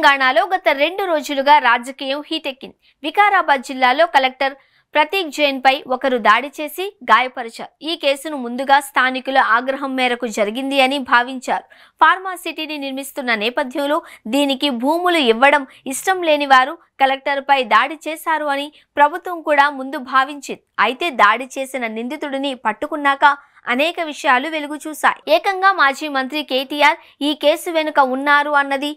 తెలంగాణలో గత 2 రోజులుగా రాజకీయం హీటెక్కింది. వికారాబాద్ జిల్లాలో కలెక్టర్ ప్రతీక్ జైన్ పై ఒకరు దాడి చేసి గాయపరిచారు. ఈ కేసును ముందుగా స్థానికుల ఆగ్రహం మేరకు జరిగింది అని భావించారు. ఫార్మాసిటీని నిర్మిస్తున్న నేపథ్యంలో దీనికి భూములు ఇవ్వడం ఇష్టం లేని వారు కలెక్టర్ పై దాడి చేశారు అని ప్రభుత్వం కూడా ముందు భావించింది. అయితే దాడి చేసిన నిందితుడిని పట్టుకున్నాక అనేక విషయాలు వెలుగు చూశాయి. ఏకంగా మాజీ మంత్రి కేటీఆర్ ఈ కేసు వెనుక ఉన్నారు అన్నది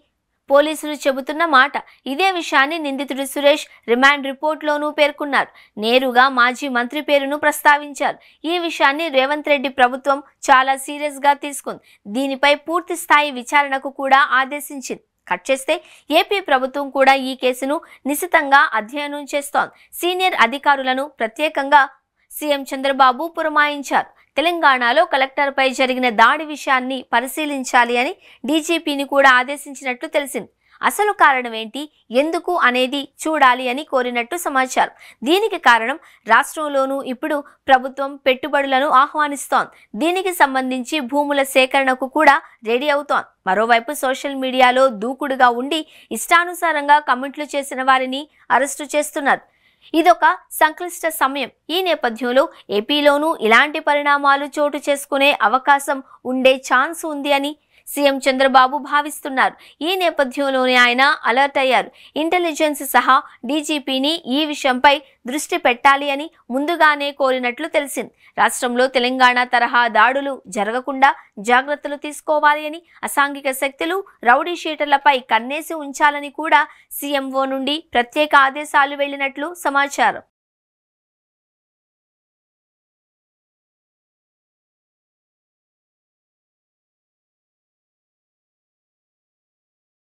పోలీసులు చెబుతున్న మాట. ఇదే విషయాన్ని నిందితుడు సురేష్ రిమాండ్ రిపోర్ట్లోనూ పేర్కొన్నారు. నేరుగా మాజీ మంత్రి పేరును ప్రస్తావించారు. ఈ విషయాన్ని రేవంత్ రెడ్డి ప్రభుత్వం చాలా సీరియస్ గా తీసుకుంది. దీనిపై పూర్తి స్థాయి విచారణకు కూడా ఆదేశించింది. కట్ చేస్తే ఏపీ ప్రభుత్వం కూడా ఈ కేసును నిశితంగా అధ్యయనం చేస్తోంది. సీనియర్ అధికారులను ప్రత్యేకంగా సీఎం చంద్రబాబు పురమాయించారు. తెలంగాణలో కలెక్టర్పై జరిగిన దాడి విషయాన్ని పరిశీలించాలి అని డీజీపీని కూడా ఆదేశించినట్లు తెలిసింది. అసలు కారణం ఏంటి, ఎందుకు అనేది చూడాలి అని కోరినట్టు సమాచారం. దీనికి కారణం రాష్ట్రంలోనూ ఇప్పుడు ప్రభుత్వం పెట్టుబడులను ఆహ్వానిస్తోంది. దీనికి సంబంధించి భూముల సేకరణకు కూడా రెడీ అవుతోంది. మరోవైపు సోషల్ మీడియాలో దూకుడుగా ఉండి ఇష్టానుసారంగా కమెంట్లు చేసిన వారిని అరెస్టు చేస్తున్నారు. ఇదొక సంక్లిష్ట సమయం. ఈ నేపథ్యంలో ఏపీలోనూ ఇలాంటి పరిణామాలు చోటు చేసుకునే అవకాశం ఉండే ఛాన్స్ ఉంది అని సీఎం చంద్రబాబు భావిస్తున్నారు. ఈ నేపథ్యంలోనే ఆయన అలర్ట్ అయ్యారు. ఇంటెలిజెన్స్ సహా డీజీపీని ఈ విషయంపై దృష్టి పెట్టాలి అని ముందుగానే కోరినట్లు తెలిసింది. రాష్ట్రంలో తెలంగాణ తరహా దాడులు జరగకుండా జాగ్రత్తలు తీసుకోవాలి అని, అసాంఘిక శక్తులు రౌడీ షీటర్లపై కన్నేసి ఉంచాలని కూడా సీఎంఓ నుండి ప్రత్యేక ఆదేశాలు వెళ్లినట్లు సమాచారం.